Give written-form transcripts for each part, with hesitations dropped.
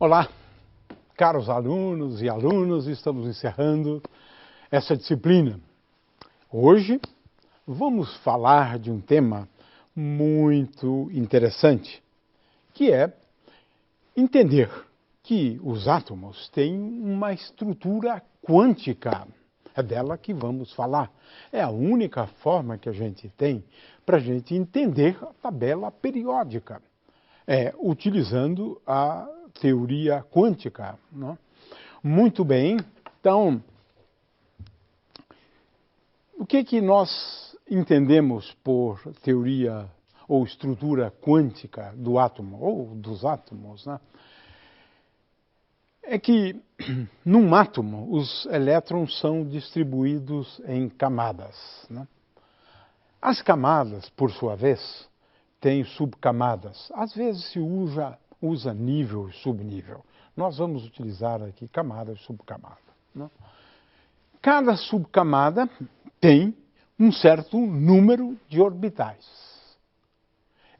Olá, caros alunos e alunas, estamos encerrando essa disciplina. Hoje vamos falar de um tema muito interessante, que é entender que os átomos têm uma estrutura quântica. É dela que vamos falar. É a única forma que a gente tem para a gente entender a tabela periódica, utilizando a teoria quântica. Né? Muito bem, então, o que nós entendemos por teoria ou estrutura quântica do átomo, ou dos átomos, né? É que num átomo os elétrons são distribuídos em camadas. Né? As camadas, por sua vez, têm subcamadas. Às vezes se usa nível e subnível. Nós vamos utilizar aqui camada e subcamada. Né? Cada subcamada tem um certo número de orbitais.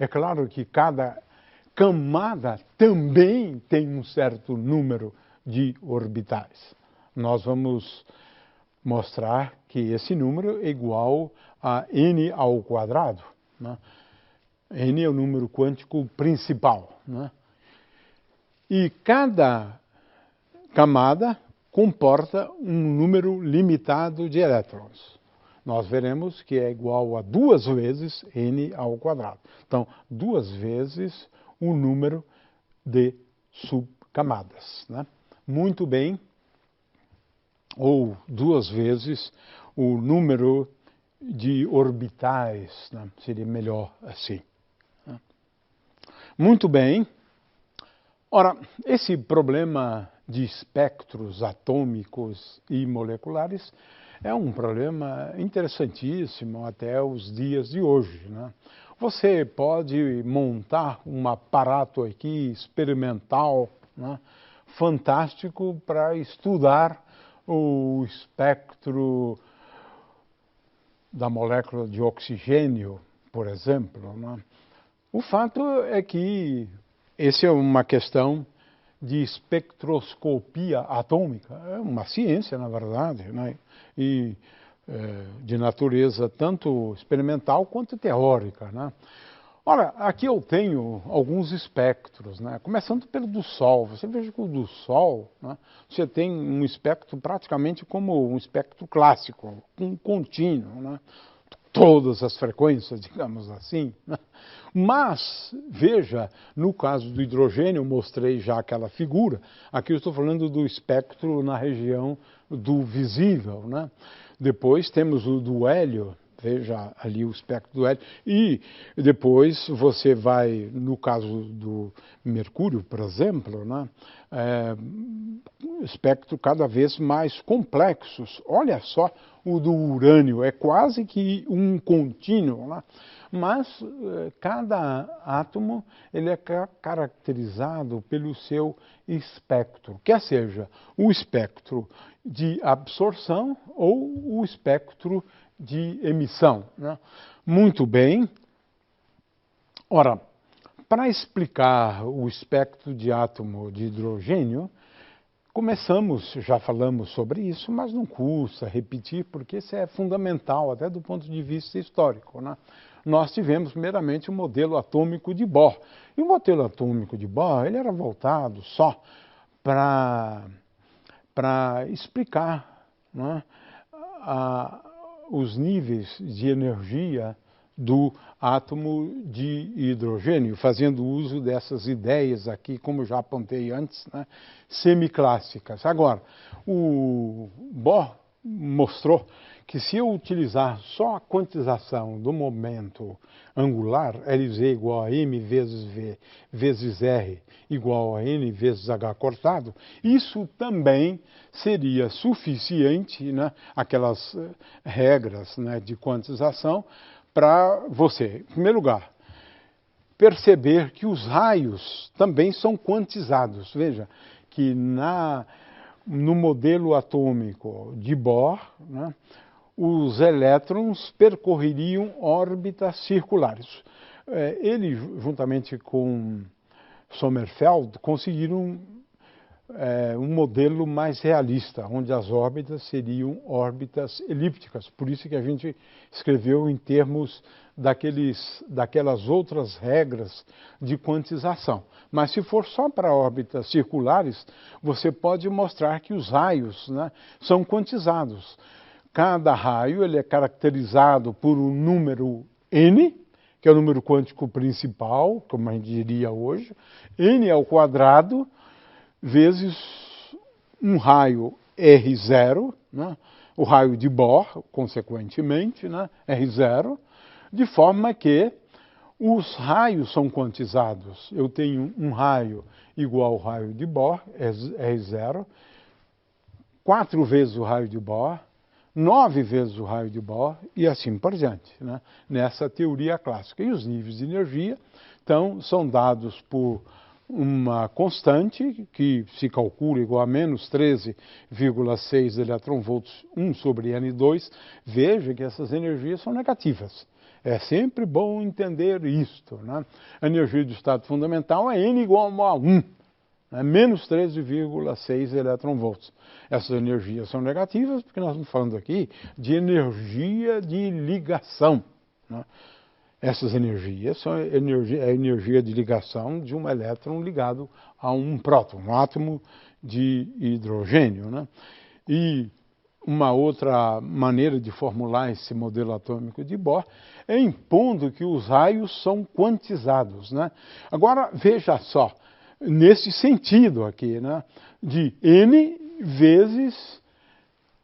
É claro que cada camada também tem um certo número de orbitais. Nós vamos mostrar que esse número é igual a n ao quadrado. Né? N é o número quântico principal. Né? E cada camada comporta um número limitado de elétrons. Nós veremos que é igual a 2 vezes n ao quadrado. Então, 2 vezes o número de subcamadas. Né? Muito bem. Ou 2 vezes o número de orbitais. Né? Seria melhor assim. Muito bem. Ora, esse problema de espectros atômicos e moleculares é um problema interessantíssimo até os dias de hoje. Né? Você pode montar um aparato aqui experimental, né, fantástico para estudar o espectro da molécula de oxigênio, por exemplo. Né? O fato é que essa é uma questão de espectroscopia atômica, é uma ciência, na verdade, né? E de natureza tanto experimental quanto teórica. Né? Ora, aqui eu tenho alguns espectros, né? Começando pelo do Sol. Você veja que o do Sol, né, você tem um espectro praticamente como um espectro clássico, um contínuo, né? Todas as frequências, digamos assim. Né? Mas, veja, no caso do hidrogênio, eu mostrei já aquela figura, aqui eu estou falando do espectro na região do visível. Né? Depois temos o do hélio, veja ali o espectro do hélio, e depois você vai, no caso do mercúrio, por exemplo, né? Espectro cada vez mais complexos. Olha só, o do urânio é quase que um contínuo, né? Mas cada átomo ele é caracterizado pelo seu espectro, quer seja o espectro de absorção ou o espectro de emissão. Né? Muito bem. Ora, para explicar o espectro de átomo de hidrogênio, já falamos sobre isso, mas não custa repetir, porque isso é fundamental, até do ponto de vista histórico. Né? Nós tivemos, primeiramente, o modelo atômico de Bohr. E o modelo atômico de Bohr ele era voltado só para explicar, né, os níveis de energia do átomo de hidrogênio, fazendo uso dessas ideias aqui, como já apontei antes, né, semiclássicas. Agora, o Bohr mostrou que se eu utilizar só a quantização do momento angular, Lz igual a m vezes v vezes r igual a n vezes h cortado, isso também seria suficiente, né, aquelas regras, né, de quantização, para você, em primeiro lugar, perceber que os raios também são quantizados. Veja que no modelo atômico de Bohr, né, os elétrons percorreriam órbitas circulares. Ele, juntamente com Sommerfeld, conseguiram um modelo mais realista, onde as órbitas seriam órbitas elípticas. Por isso que a gente escreveu em termos daquelas outras regras de quantização. Mas se for só para órbitas circulares, você pode mostrar que os raios, né, são quantizados. Cada raio ele é caracterizado por um número n, que é o número quântico principal, como a gente diria hoje, n ao quadrado, vezes um raio R0, né, o raio de Bohr, consequentemente, né, R0, de forma que os raios são quantizados. Eu tenho um raio igual ao raio de Bohr, R0, 4 vezes o raio de Bohr, 9 vezes o raio de Bohr e assim por diante, né, nessa teoria clássica. E os níveis de energia são dados por uma constante que se calcula igual a menos 13,6 eletronvolts 1 sobre N2. Veja que essas energias são negativas. É sempre bom entender isto, né? A energia do estado fundamental é N igual a 1, né? Menos 13,6 eletronvolts. Essas energias são negativas porque nós estamos falando aqui de energia de ligação, né? Essas energias são a energia de ligação de um elétron ligado a um próton, um átomo de hidrogênio, né? E uma outra maneira de formular esse modelo atômico de Bohr é impondo que os raios são quantizados, né? Agora, veja só, nesse sentido aqui, né, de n vezes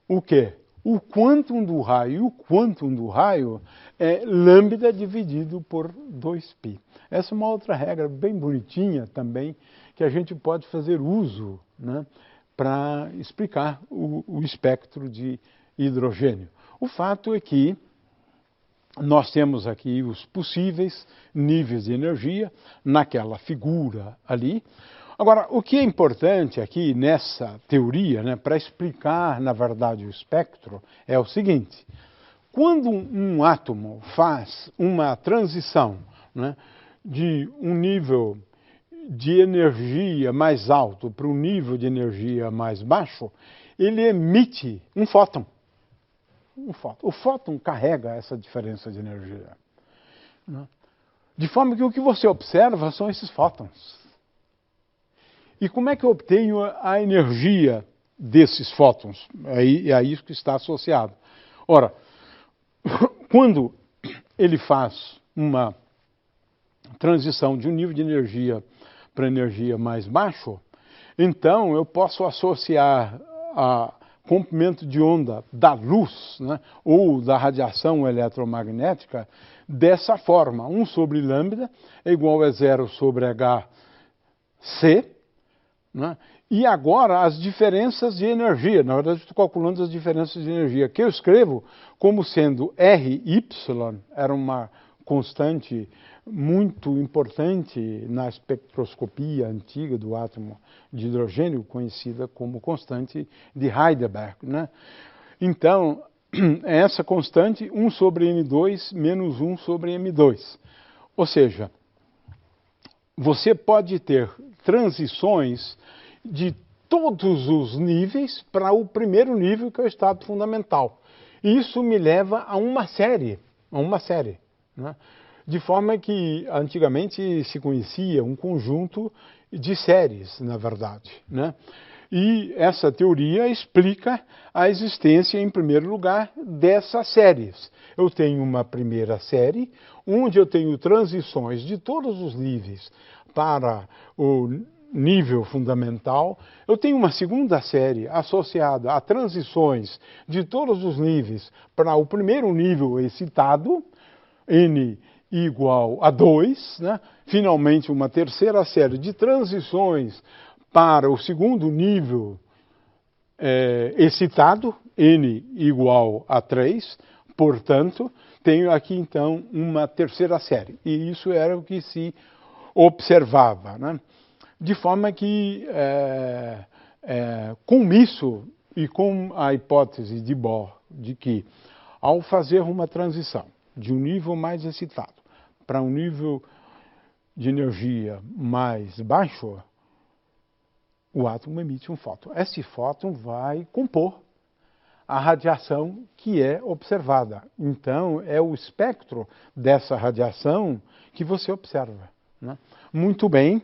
o quê? O quantum do raio. E o quantum do raio é lambda dividido por 2π. Essa é uma outra regra bem bonitinha também, que a gente pode fazer uso, né, para explicar o espectro de hidrogênio. O fato é que nós temos aqui os possíveis níveis de energia naquela figura ali. Agora, o que é importante aqui nessa teoria, né, para explicar, na verdade, o espectro, é o seguinte: quando um átomo faz uma transição, né, de um nível de energia mais alto para um nível de energia mais baixo, ele emite um fóton. O fóton carrega essa diferença de energia, né? De forma que o que você observa são esses fótons. E como é que eu obtenho a energia desses fótons? É isso que está associado. Ora, quando ele faz uma transição de um nível de energia para energia mais baixo, então eu posso associar a comprimento de onda da luz, né, ou da radiação eletromagnética dessa forma. 1 sobre lambda é igual a 0 sobre hc, né, e agora as diferenças de energia. Na verdade, estou calculando as diferenças de energia, que eu escrevo como sendo Ry, era uma constante muito importante na espectroscopia antiga do átomo de hidrogênio, conhecida como constante de Heidelberg, né? Então, essa constante 1 sobre M2 menos 1 sobre M2. Ou seja, você pode ter transições de todos os níveis para o primeiro nível, que é o estado fundamental. Isso me leva a uma série, né? De forma que antigamente se conhecia um conjunto de séries, na verdade, né? E essa teoria explica a existência, em primeiro lugar, dessas séries. Eu tenho uma primeira série, onde eu tenho transições de todos os níveis para o nível fundamental. Eu tenho uma segunda série associada a transições de todos os níveis para o primeiro nível excitado, N igual a 2, né? Finalmente uma terceira série de transições para o segundo nível excitado, N igual a 3, portanto, tenho aqui então uma terceira série, e isso era o que se observava, né? De forma que, com isso e com a hipótese de Bohr, de que ao fazer uma transição de um nível mais excitado para um nível de energia mais baixo, o átomo emite um fóton. Esse fóton vai compor a radiação que é observada. Então, é o espectro dessa radiação que você observa, né? Muito bem.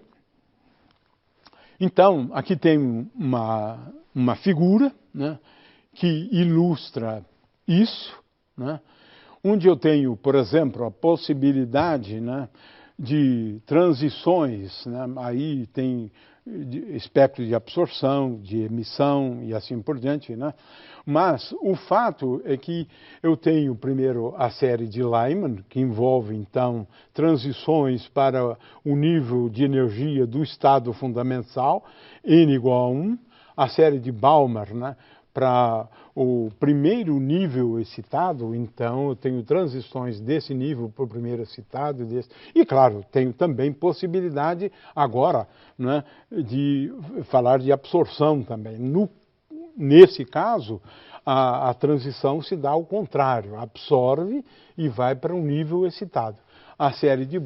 Então, aqui tem uma figura, né, que ilustra isso, né, onde eu tenho, por exemplo, a possibilidade, né, de transições, né, aí tem espectro de absorção, de emissão e assim por diante, né? Mas o fato é que eu tenho primeiro a série de Lyman, que envolve então transições para o nível de energia do estado fundamental, N igual a 1, a série de Balmer, né, para o primeiro nível excitado, então eu tenho transições desse nível para o primeiro excitado, e claro, tenho também possibilidade agora, né, de falar de absorção também. Nesse caso, a transição se dá ao contrário, absorve e vai para um nível excitado. A série de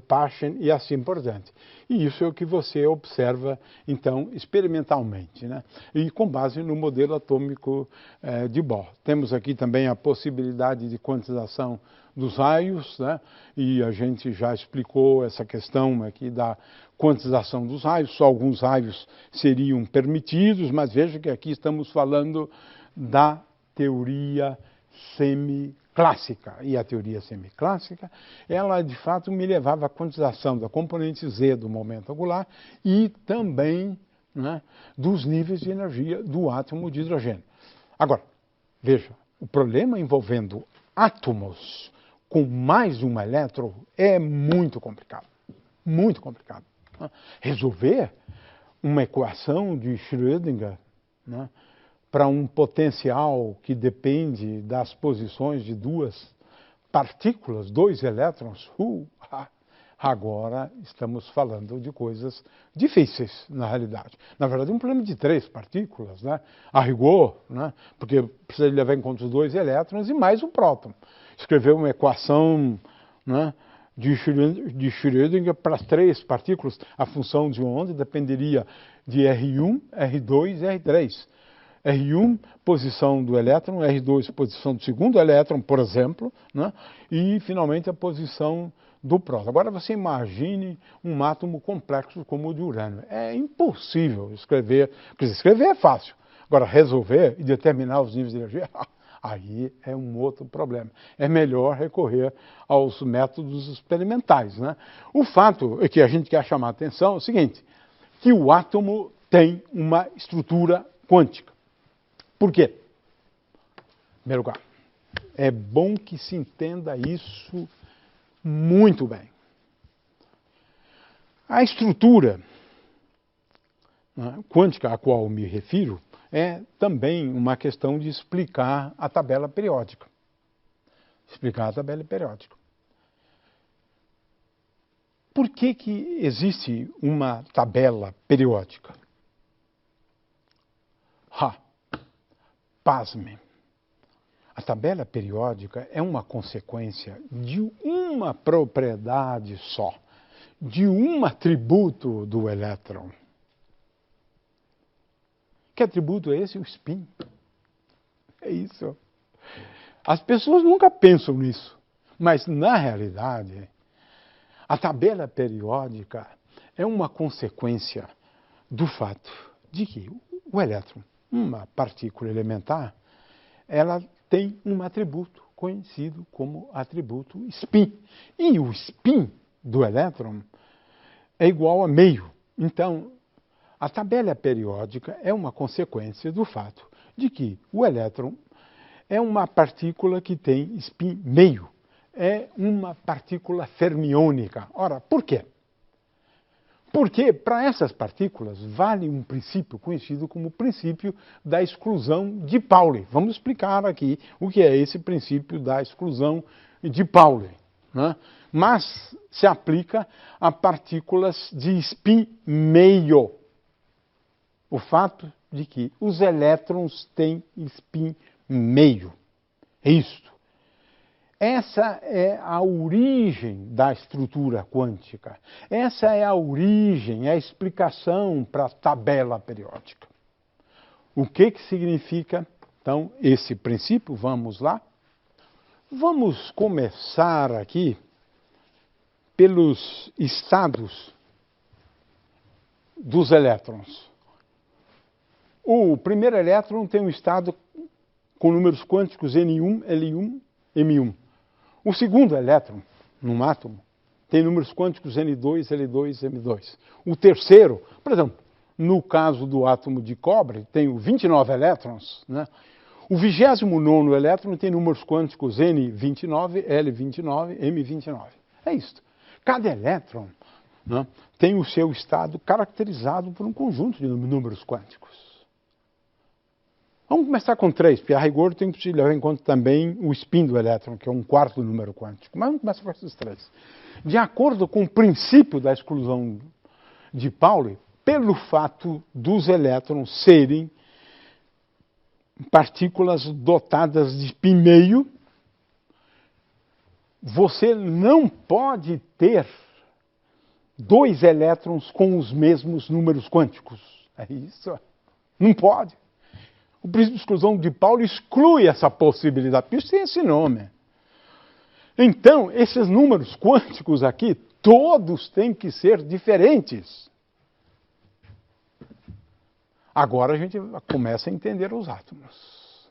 Paschen e assim por diante. E isso é o que você observa, então, experimentalmente, né? E com base no modelo atômico de Bohr. Temos aqui também a possibilidade de quantização dos raios, né? E a gente já explicou essa questão aqui da quantização dos raios. Só alguns raios seriam permitidos, mas veja que aqui estamos falando da teoria semiclássica. E a teoria semiclássica, ela de fato me levava à quantização da componente Z do momento angular e também, né, dos níveis de energia do átomo de hidrogênio. Agora, veja, o problema envolvendo átomos com mais de um elétron é muito complicado. Muito complicado. Resolver uma equação de Schrödinger, né, para um potencial que depende das posições de duas partículas, dois elétrons, agora estamos falando de coisas difíceis, na realidade. Na verdade, um problema de três partículas, né, a rigor, né, porque precisa levar em conta os dois elétrons e mais um próton. Escrever uma equação, né, de Schrödinger para três partículas, a função de onda dependeria de R1, R2 e R3. R1, posição do elétron, R2, posição do segundo elétron, por exemplo, né? E, finalmente, a posição do próton. Agora, você imagine um átomo complexo como o de urânio. É impossível escrever, quer dizer, escrever é fácil. Agora, resolver e determinar os níveis de energia, aí é um outro problema. É melhor recorrer aos métodos experimentais, né? O fato é que a gente quer chamar a atenção é o seguinte, que o átomo tem uma estrutura quântica. Por quê? Em primeiro lugar, é bom que se entenda isso muito bem. A estrutura, né, quântica a qual me refiro é também uma questão de explicar a tabela periódica. Explicar a tabela periódica. Por que que existe uma tabela periódica? Pasme. A tabela periódica é uma consequência de uma propriedade só, de um atributo do elétron. Que atributo é esse? O spin. É isso. As pessoas nunca pensam nisso, mas na realidade, a tabela periódica é uma consequência do fato de que o elétron, uma partícula elementar, ela tem um atributo conhecido como atributo spin. E o spin do elétron é igual a meio. Então, a tabela periódica é uma consequência do fato de que o elétron é uma partícula que tem spin meio. É uma partícula fermiônica. Ora, por quê? Porque para essas partículas vale um princípio conhecido como o princípio da exclusão de Pauli. Vamos explicar aqui o que é esse princípio da exclusão de Pauli, né? Mas se aplica a partículas de spin meio. O fato de que os elétrons têm spin meio. É isto. essa é a origem da estrutura quântica. Essa é a origem, é a explicação para a tabela periódica. O que significa, então, esse princípio? Vamos lá. Vamos começar aqui pelos estados dos elétrons. O primeiro elétron tem um estado com números quânticos N1, L1, M1. O segundo elétron, num átomo, tem números quânticos N2, L2, M2. O terceiro, por exemplo, no caso do átomo de cobre, tem 29 elétrons, né? O 29º elétron tem números quânticos N29, L29, M29. É isso. Cada elétron, né, tem o seu estado caracterizado por um conjunto de números quânticos. Vamos começar com 3, porque a rigor tem que levar em conta também o spin do elétron, que é um quarto número quântico. Mas vamos começar com esses 3. De acordo com o princípio da exclusão de Pauli, pelo fato dos elétrons serem partículas dotadas de spin meio, você não pode ter 2 elétrons com os mesmos números quânticos. É isso? Não pode. O princípio de exclusão de Pauli exclui essa possibilidade, por isso tem esse nome. Então, esses números quânticos aqui, todos têm que ser diferentes. Agora a gente começa a entender os átomos,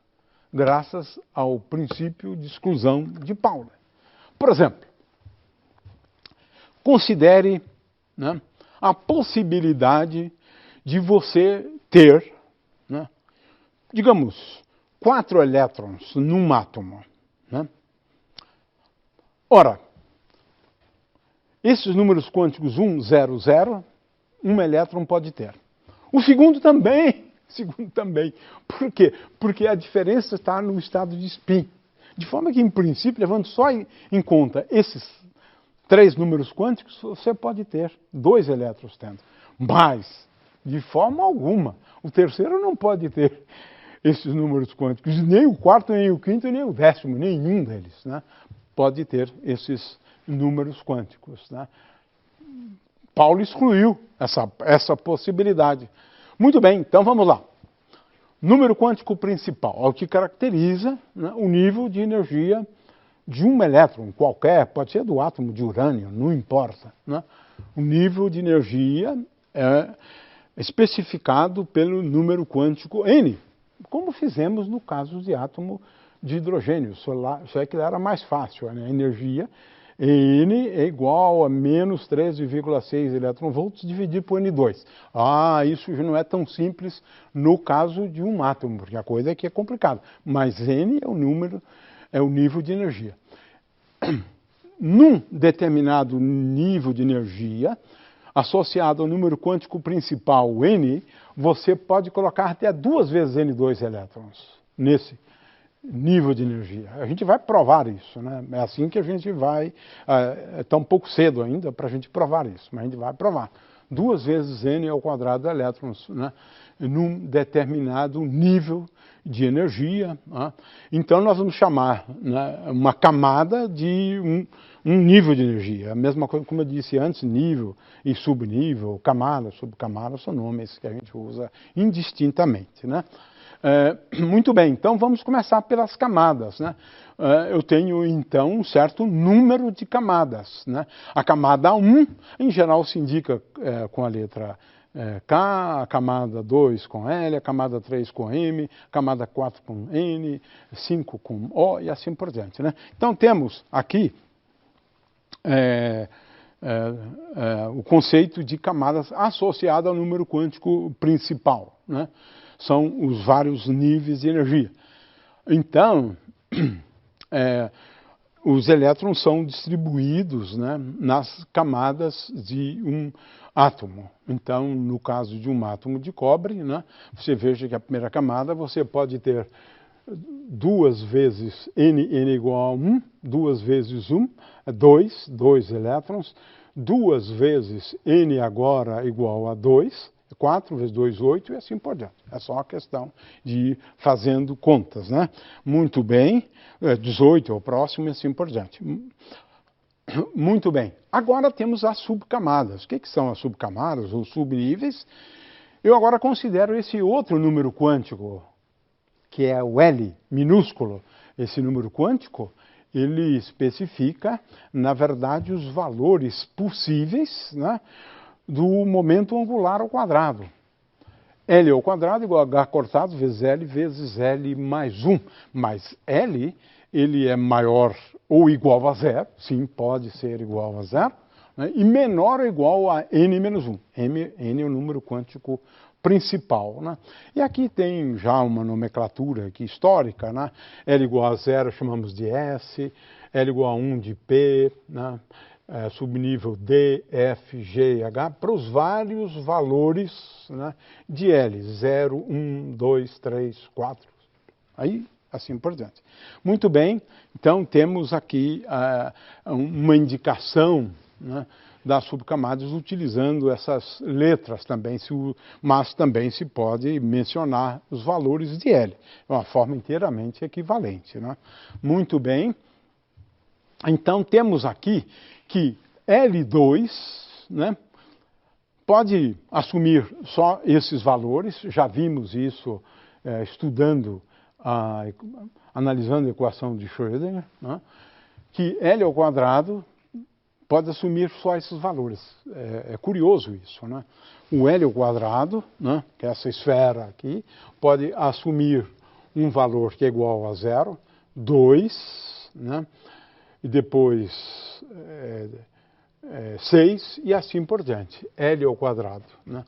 graças ao princípio de exclusão de Pauli. Por exemplo, considere, né, a possibilidade de você ter, né, digamos, 4 elétrons num átomo. Né? Ora, esses números quânticos 1, 0, 0, um elétron pode ter. O segundo também. Por quê? Porque a diferença está no estado de spin. De forma que, em princípio, levando só em conta esses 3 números quânticos, você pode ter 2 elétrons tendo. Mas, de forma alguma, o terceiro não pode ter esses números quânticos. Nem o quarto, nem o quinto, nem o 10º, nenhum deles, né, pode ter esses números quânticos. Né? Pauli excluiu essa possibilidade. Muito bem, então vamos lá. Número quântico principal, é o que caracteriza, né, o nível de energia de um elétron qualquer, pode ser do átomo de urânio, não importa. Né? O nível de energia é especificado pelo número quântico N, como fizemos no caso de átomo de hidrogênio. Isso é que era mais fácil, né? A energia N é igual a menos 13,6 eletronvolts dividido por N2. Isso já não é tão simples no caso de um átomo, porque a coisa aqui é complicada. Mas N é o nível de energia. Num determinado nível de energia, associado ao número quântico principal N, você pode colocar até 2 vezes N2 elétrons nesse nível de energia. A gente vai provar isso, né? É assim que a gente vai... Está um pouco cedo ainda para a gente provar isso, mas a gente vai provar. 2 vezes N ao quadrado de elétrons, né, num determinado nível de energia. Né? Então nós vamos chamar, né, uma camada de um nível de energia. A mesma coisa, como eu disse antes, nível e subnível, camada, subcamada, são nomes que a gente usa indistintamente. Né? Muito bem, então vamos começar pelas camadas. Né? Eu tenho então um certo número de camadas. Né? A camada 1, em geral, se indica com a letra K, a camada 2 com L, a camada 3 com M, a camada 4 com N, 5 com O e assim por diante. Né? Então temos aqui o conceito de camadas associado ao número quântico principal. Né? São os vários níveis de energia. Então, os elétrons são distribuídos, né, nas camadas de um átomo. Então, no caso de um átomo de cobre, né, você veja que a primeira camada você pode ter 2 vezes N igual a 1, 2 vezes 1, 2 elétrons, 2 vezes N agora igual a 2, 4 vezes 2, 8 e assim por diante. É só uma questão de ir fazendo contas, né? Muito bem, 18 é o próximo e assim por diante. Muito bem. Agora temos as subcamadas. O que são as subcamadas ou subníveis? Eu agora considero esse outro número quântico, que é o L minúsculo. Esse número quântico, ele especifica, na verdade, os valores possíveis, né, do momento angular ao quadrado. L ao quadrado igual a H cortado vezes L mais 1. Mas L, ele é maior ou igual a zero, sim, pode ser igual a zero, né, e menor ou igual a N menos 1. N é o número quântico principal, né? E aqui tem já uma nomenclatura aqui histórica, né? L igual a zero chamamos de S, L igual a 1 de P, né? Subnível D, F, G e H, para os vários valores, né, de L, 0, 1, 2, 3, 4, aí assim por diante. Muito bem, então temos aqui uma indicação, né, das subcamadas utilizando essas letras também, mas também se pode mencionar os valores de L, de uma forma inteiramente equivalente, né? Muito bem, então temos aqui que L2, né, pode assumir só esses valores, já vimos isso estudando, analisando a equação de Schrödinger, né, que L ao quadrado pode assumir só esses valores. É curioso isso, né? O L ao quadrado, né, que é essa esfera aqui, pode assumir um valor que é igual a zero, 2, né, e depois 6 e assim por diante, L ao quadrado, né?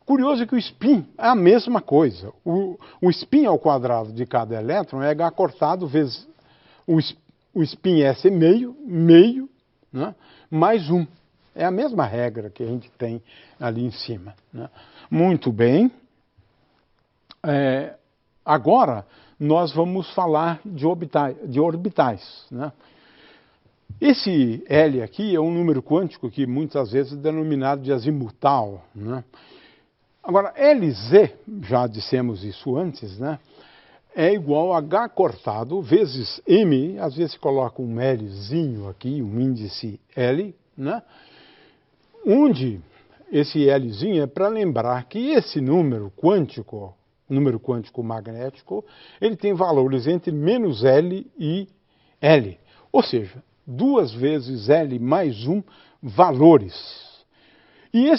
Curioso que o spin é a mesma coisa. O spin ao quadrado de cada elétron é H cortado vezes o spin S meio, né, mais 1. É a mesma regra que a gente tem ali em cima, né? Muito bem. Agora nós vamos falar de orbitais, né? Esse L aqui é um número quântico que muitas vezes é denominado de azimutal, né? Agora, LZ, já dissemos isso antes, né, é igual a H cortado vezes M, às vezes se coloca um Lzinho aqui, um índice L, né, onde esse Lzinho é para lembrar que esse número quântico magnético, ele tem valores entre menos L e L, ou seja, 2 vezes L mais 1 valores. E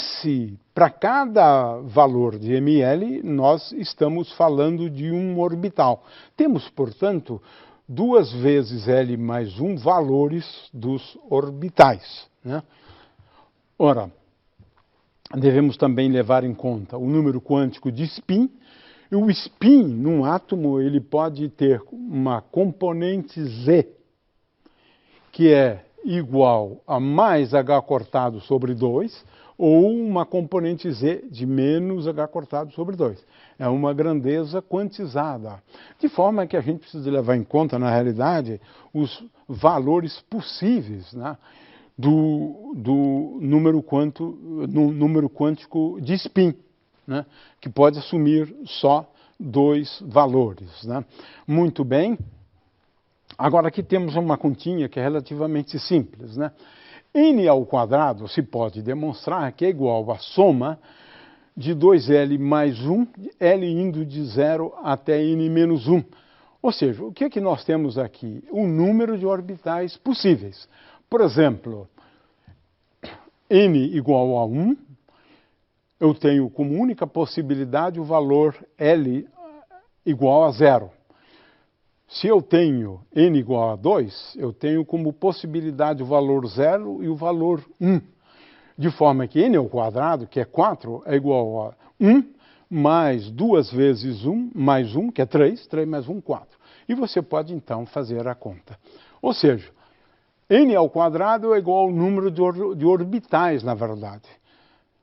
para cada valor de ml, nós estamos falando de um orbital. Temos, portanto, 2 vezes L mais 1 valores dos orbitais, né? Ora, devemos também levar em conta o número quântico de spin. E o spin, num átomo, ele pode ter uma componente Z, que é igual a mais H cortado sobre 2, ou uma componente Z de menos H cortado sobre 2. É uma grandeza quantizada. De forma que a gente precisa levar em conta, na realidade, os valores possíveis, né, do número quântico de spin, né, que pode assumir só 2 valores, né? Muito bem. Agora aqui temos uma continha que é relativamente simples, né? N ao quadrado se pode demonstrar que é igual à soma de 2L mais 1, L indo de 0 até N menos 1. Ou seja, o que nós temos aqui? O número de orbitais possíveis. Por exemplo, N igual a 1, eu tenho como única possibilidade o valor L igual a 0. Se eu tenho N igual a 2, eu tenho como possibilidade o valor 0 e o valor 1. De forma que N ao quadrado, que é 4, é igual a 1, mais 2 vezes 1, mais 1, que é 3, 3 mais 1, 4. E você pode, então, fazer a conta. Ou seja, N ao quadrado é igual ao número de orbitais, na verdade.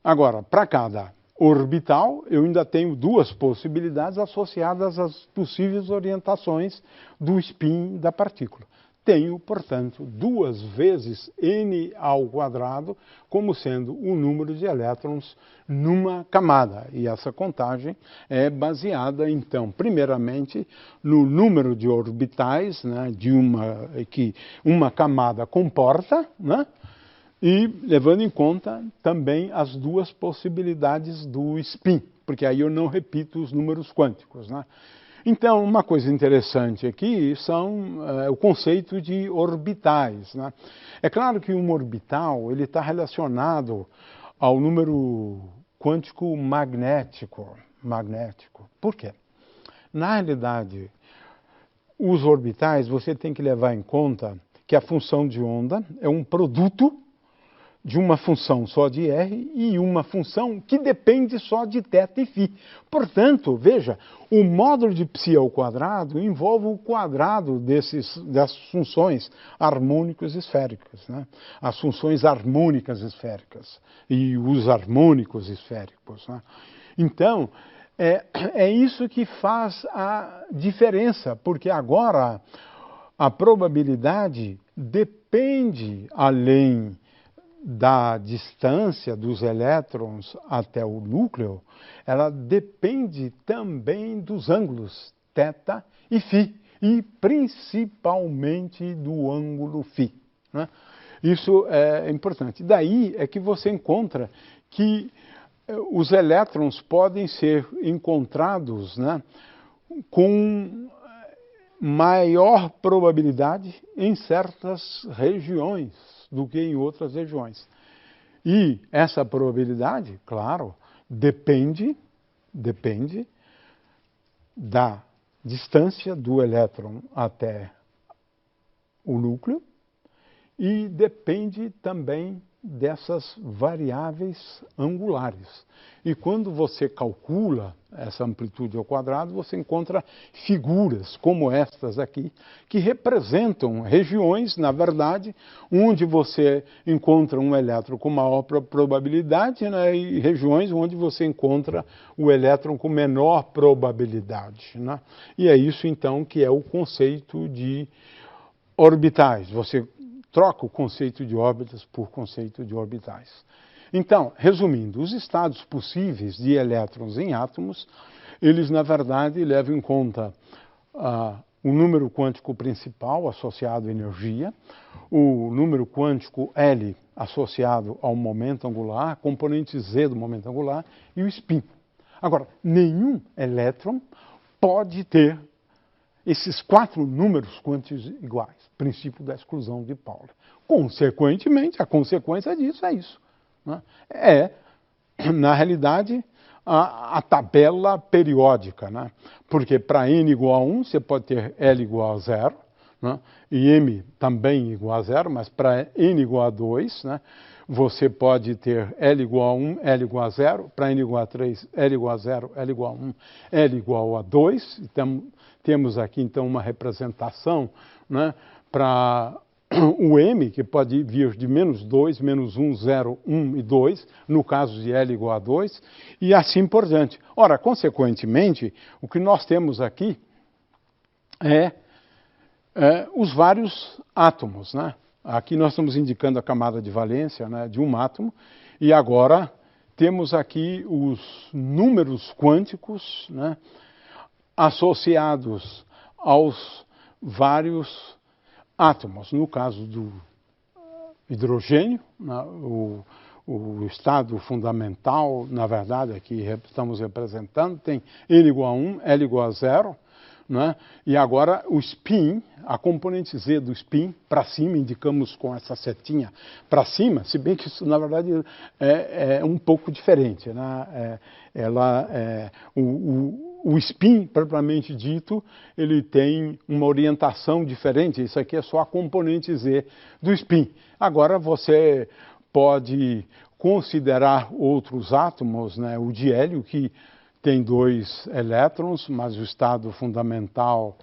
Agora, para cada orbital, eu ainda tenho 2 possibilidades associadas às possíveis orientações do spin da partícula. tenho, portanto, 2 vezes n ao quadrado como sendo o número de elétrons numa camada. E essa contagem é baseada, então, primeiramente, no número de orbitais, né, que uma camada comporta, né, e levando em conta também as 2 possibilidades do spin, porque aí eu não repito os números quânticos, né? Então, uma coisa interessante aqui são o conceito de orbitais, né? É claro que um orbital ele está relacionado ao número quântico magnético. Por quê? Na realidade, os orbitais você tem que levar em conta que a função de onda é um produto de uma função só de R e uma função que depende só de θ e φ. Portanto, veja, o módulo de π ao quadrado envolve o quadrado das funções harmônicas esféricas, né? As funções harmônicas esféricas e os harmônicos esféricos, né? Então, é isso que faz a diferença, porque agora a probabilidade depende além da distância dos elétrons até o núcleo, ela depende também dos ângulos θ e φ, e principalmente do ângulo φ, né? Isso é importante. Daí é que você encontra que os elétrons podem ser encontrados, né, com maior probabilidade em certas regiões do que em outras regiões. E essa probabilidade, claro, depende da distância do elétron até o núcleo e depende também dessas variáveis angulares. E quando você calcula essa amplitude ao quadrado, você encontra figuras como estas aqui, que representam regiões, na verdade, onde você encontra um elétron com maior probabilidade, né, e regiões onde você encontra o elétron com menor probabilidade, né? E é isso, então, que é o conceito de orbitais. Você troca o conceito de órbitas por conceito de orbitais. Então, resumindo, os estados possíveis de elétrons em átomos, eles, na verdade, levam em conta o número quântico principal associado à energia, o número quântico L associado ao momento angular, componente Z do momento angular e o spin. Agora, nenhum elétron pode ter esses 4 números quânticos iguais, princípio da exclusão de Pauli. Consequentemente, a consequência disso é isso, né? Na realidade, a tabela periódica, né? Porque para n igual a 1, você pode ter L igual a 0, né? E M também igual a 0, mas para n igual a 2, né, você pode ter L igual a 1, L igual a 0, para n igual a 3, L igual a 0, L igual a 1, L igual a 2. Então, temos aqui, então, uma representação, né, para o M, que pode vir de menos 2, menos 1, 0, 1 e 2, no caso de L igual a 2, e assim por diante. Ora, consequentemente, o que nós temos aqui é os vários átomos, né? Aqui nós estamos indicando a camada de valência, né, de um átomo, e agora temos aqui os números quânticos, né, associados aos vários átomos. No caso do hidrogênio, né, o estado fundamental, na verdade, aqui estamos representando, tem N igual a 1, L igual a 0, né? E agora o spin, a componente Z do spin, para cima, indicamos com essa setinha para cima, se bem que isso, na verdade, é um pouco diferente, né? O spin, propriamente dito, ele tem uma orientação diferente. Isso aqui é só a componente Z do spin. Agora você pode considerar outros átomos, né? O de hélio, que tem 2 elétrons, mas o estado fundamental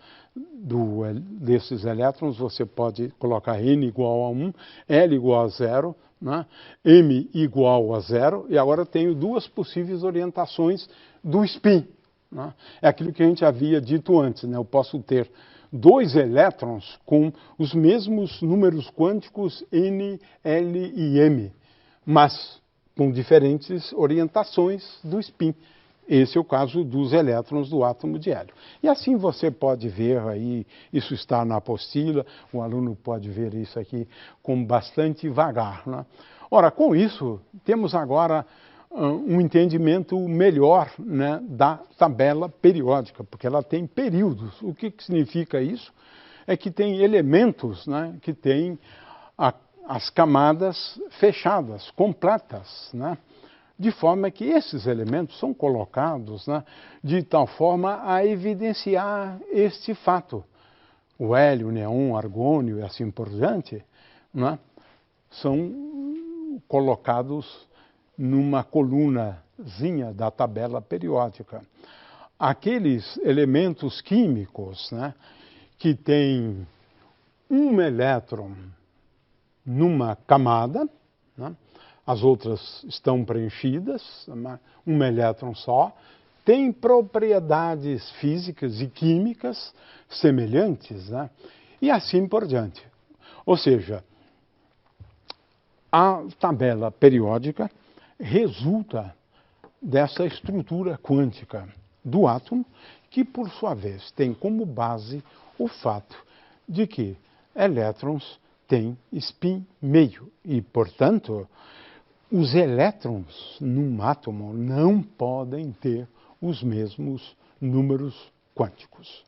desses elétrons você pode colocar N igual a 1, L igual a 0, né? M igual a 0, e agora tenho 2 possíveis orientações do spin, né? É aquilo que a gente havia dito antes, né? Eu posso ter dois elétrons com os mesmos números quânticos N, L e M, mas com diferentes orientações do spin. Esse é o caso dos elétrons do átomo de hélio. E assim você pode ver aí, isso está na apostila, o aluno pode ver isso aqui com bastante vagar, né? Ora, com isso, temos agora um entendimento melhor, né, da tabela periódica, porque ela tem períodos. O que significa isso? É que tem elementos, né, que têm as camadas fechadas, completas, né? De forma que esses elementos são colocados, né, de tal forma a evidenciar este fato. O hélio, o neon, o argônio e assim por diante, né, são colocados numa colunazinha da tabela periódica. Aqueles elementos químicos, né, que têm um elétron numa camada, né, as outras estão preenchidas, um elétron só, tem propriedades físicas e químicas semelhantes, né? E assim por diante. Ou seja, a tabela periódica resulta dessa estrutura quântica do átomo, que por sua vez tem como base o fato de que elétrons têm spin meio e, portanto, os elétrons num átomo não podem ter os mesmos números quânticos.